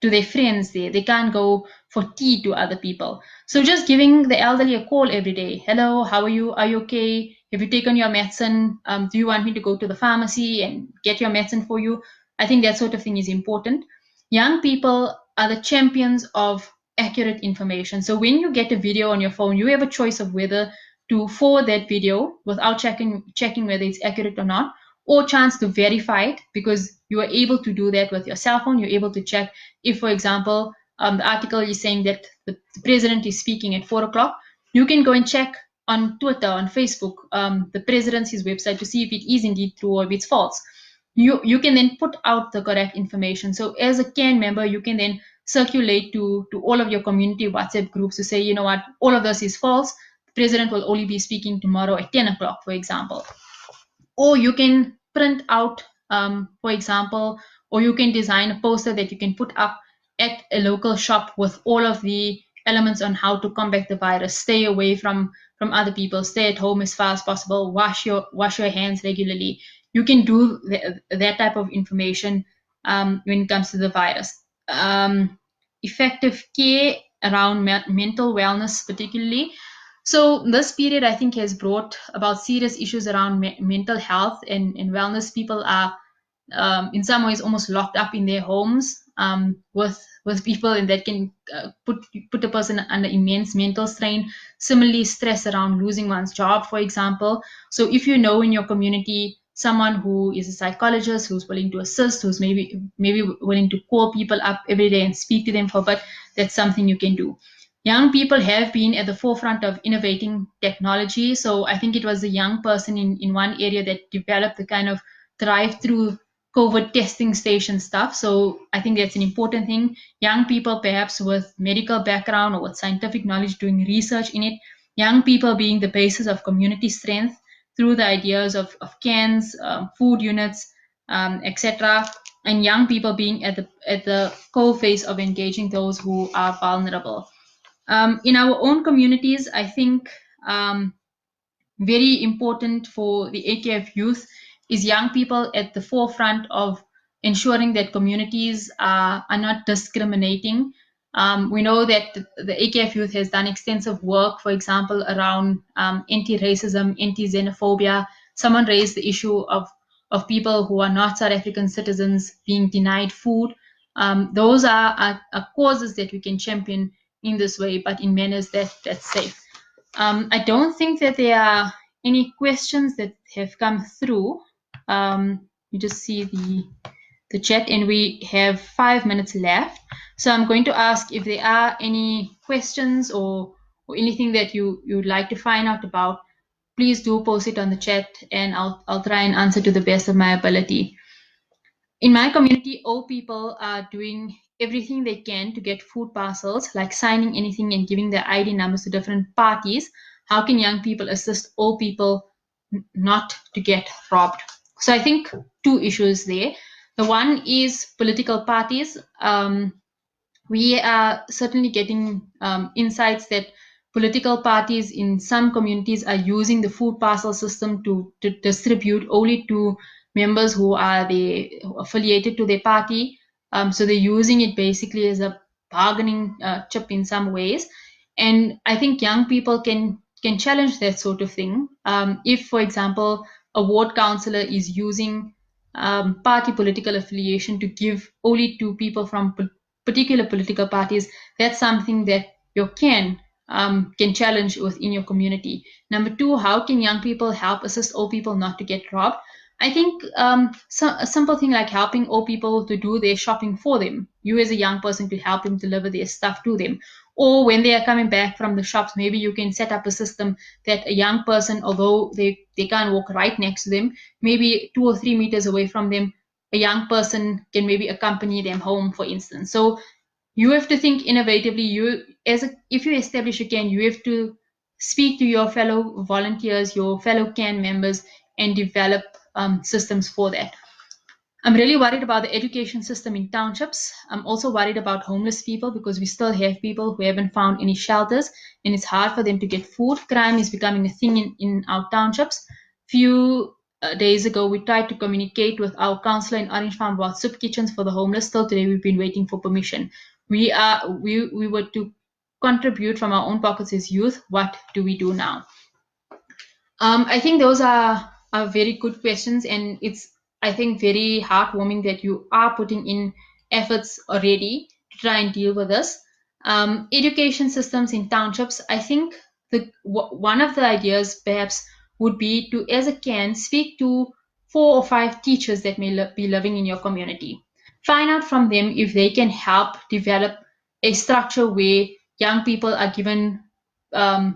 Speaker 1: to their friends there. They can't go for tea to other people. So just giving the elderly a call every day. Hello, how are you? Are you okay? Have you taken your medicine? Do you want me to go to the pharmacy and get your medicine for you? I think that sort of thing is important. Young people are the champions of accurate information. So when you get a video on your phone, you have a choice of whether to forward that video without checking whether it's accurate or not, or chance to verify it, because you are able to do that with your cell phone. You're able to check if, for example, the article is saying that the president is speaking at 4 o'clock. You can go and check on Twitter, on Facebook, the presidency's website to see if it is indeed true or if it's false. You can then put out the correct information. So as a CAN member, you can then circulate to all of your community WhatsApp groups to say, you know what, all of this is false. The president will only be speaking tomorrow at 10 o'clock, for example. Or you can print out, for example, or you can design a poster that you can put up at a local shop with all of the elements on how to combat the virus. Stay away from other people. Stay at home as far as possible. Wash your hands regularly. You can do that type of information when it comes to the virus. Effective care around mental wellness, particularly. So this period, I think, has brought about serious issues around mental health and wellness. People are, in some ways, almost locked up in their homes with people, and that can put a person under immense mental strain. Similarly, stress around losing one's job, for example. So if you know in your community someone who is a psychologist who's willing to assist, who's maybe willing to call people up every day and speak to them for a bit, that's something you can do. Young people have been at the forefront of innovating technology. So I think it was a young person in one area that developed the kind of drive-through COVID testing station stuff. So I think that's an important thing. Young people, perhaps with medical background or with scientific knowledge, doing research in it. Young people being the basis of community strength through the ideas of cans, food units, etc. And young people being at the core phase of engaging those who are vulnerable. In our own communities, I think very important for the AKF youth is young people at the forefront of ensuring that communities are not discriminating. We know that the AKF youth has done extensive work, for example, around anti-racism, anti-xenophobia. Someone raised the issue of people who are not South African citizens being denied food. Those are causes that we can champion in this way, but in manners that's safe. I don't think that there are any questions that have come through. You just see the chat, and we have 5 minutes left. So I'm going to ask if there are any questions or anything that you'd like to find out about. Please do post it on the chat, and I'll try and answer to the best of my ability. In my community, old people are doing everything they can to get food parcels, like signing anything and giving their ID numbers to different parties. How can young people assist old people not to get robbed? So I think two issues there. The one is political parties. We are certainly getting insights that political parties in some communities are using the food parcel system to distribute only to members who are affiliated to their party. So they're using it basically as a bargaining chip in some ways. And I think young people can challenge that sort of thing. If, for example, a ward councillor is using party political affiliation to give only to people from particular political parties, that's something that you can challenge within your community. Number two, how can young people help assist old people not to get robbed? I think a simple thing like helping old people to do their shopping for them. You as a young person could help them deliver their stuff to them. Or when they are coming back from the shops, maybe you can set up a system that a young person, although they can't walk right next to them, maybe 2 or 3 meters away from them, a young person can maybe accompany them home, for instance. So you have to think innovatively. If you establish a CAN, you have to speak to your fellow volunteers, your fellow CAN members, and develop systems for that. I'm really worried about the education system in townships. I'm also worried about homeless people because we still have people who haven't found any shelters, and it's hard for them to get food. Crime is becoming a thing in our townships. Few days ago, we tried to communicate with our councillor in Orange Farm about soup kitchens for the homeless. Still today, we've been waiting for permission. We were to contribute from our own pockets as youth. What do we do now? I think those are very good questions, and it's, I think, very heartwarming that you are putting in efforts already to try and deal with this. Education systems in townships, I think one of the ideas perhaps would be to, as a can, speak to 4 or 5 teachers that may be living in your community. Find out from them if they can help develop a structure where young people are given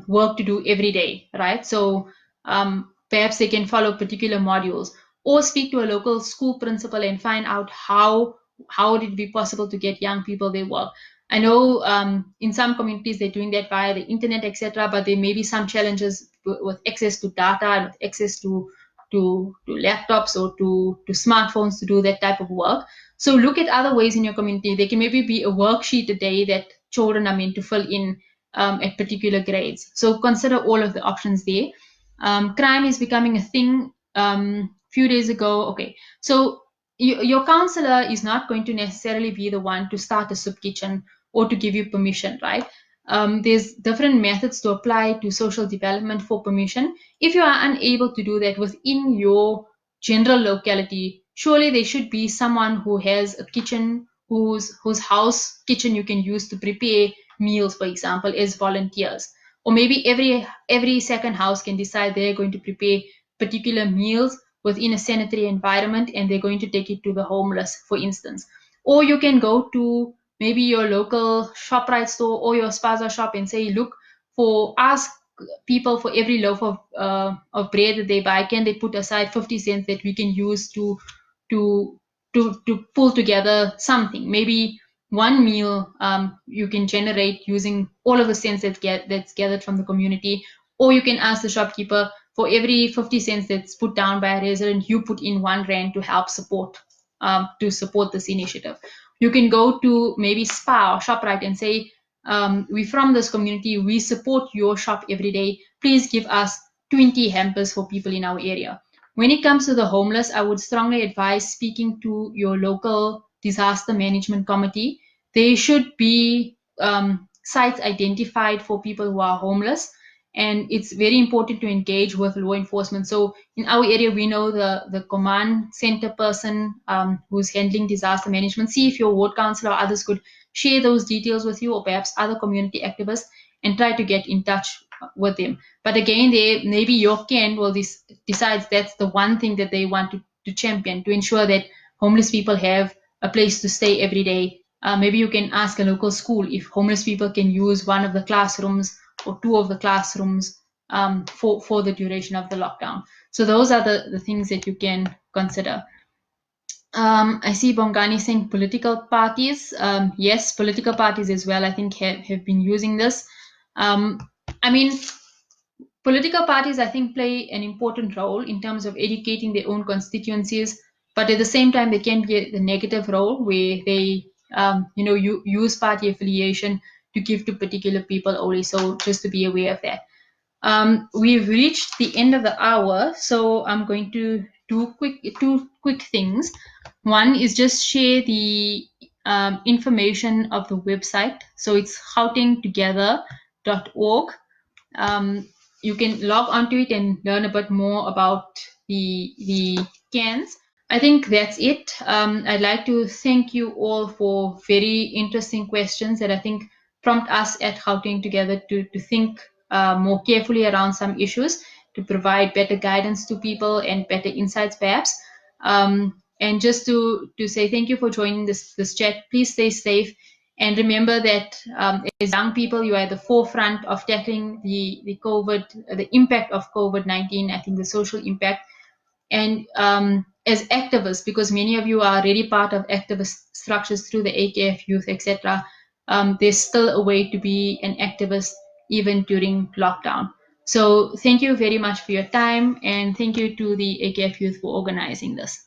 Speaker 1: work to do every day, right? So perhaps they can follow particular modules, or speak to a local school principal and find out how would it be possible to get young people their work. I know in some communities they're doing that via the internet, etc., but there may be some challenges with access to data and with access to laptops or to smartphones to do that type of work. So look at other ways in your community. There can maybe be a worksheet a day that children are meant to fill in at particular grades. So consider all of the options there. Crime is becoming a thing. Few days ago, okay, so your counselor is not going to necessarily be the one to start a soup kitchen or to give you permission, right? There's different methods to apply to social development for permission. If you are unable to do that within your general locality, surely there should be someone who has a kitchen, whose house kitchen you can use to prepare meals, for example, as volunteers. Or maybe every second house can decide they're going to prepare particular meals within a sanitary environment and they're going to take it to the homeless, for instance. Or you can go to maybe your local ShopRite store or your Spaza shop and say, look, ask people for every loaf of bread that they buy, can they put aside 50 cents that we can use to to pull together something? Maybe one meal you can generate using all of the cents that's gathered from the community, or you can ask the shopkeeper, for every 50 cents that's put down by a resident, you put in R1 to help support this initiative. You can go to maybe Spa or ShopRite and say, we from this community, we support your shop every day. Please give us 20 hampers for people in our area. When it comes to the homeless, I would strongly advise speaking to your local disaster management committee. There should be sites identified for people who are homeless, and it's very important to engage with law enforcement. So in our area, we know the command center person who's handling disaster management. See if your ward councillor or others could share those details with you, or perhaps other community activists, and try to get in touch with them. But again, maybe your Ken will decides that's the one thing that they want to champion, to ensure that homeless people have a place to stay every day. Maybe you can ask a local school if homeless people can use one of the classrooms or 2 of the classrooms for the duration of the lockdown. So those are the things that you can consider. I see Bongani saying political parties. Yes, political parties as well, I think, have been using this. I mean, political parties, I think, play an important role in terms of educating their own constituencies, but at the same time, they can be the negative role where they, use party affiliation to give to particular people only. So just to be aware of that. We've reached the end of the hour, so I'm going to do two quick things. One is just share the information of the website. So it's gautengtogether.org. You can log onto it and learn a bit more about the cans. I think that's it. I'd like to thank you all for very interesting questions that I think prompt us at Gauteng Together to think more carefully around some issues, to provide better guidance to people and better insights perhaps. And just to say thank you for joining this chat. Please stay safe. And remember that as young people, you are at the forefront of tackling the impact of COVID-19, I think the social impact. And as activists, because many of you are already part of activist structures through the AKF youth, etc., there's still a way to be an activist even during lockdown. So thank you very much for your time, and thank you to the AKF youth for organizing this.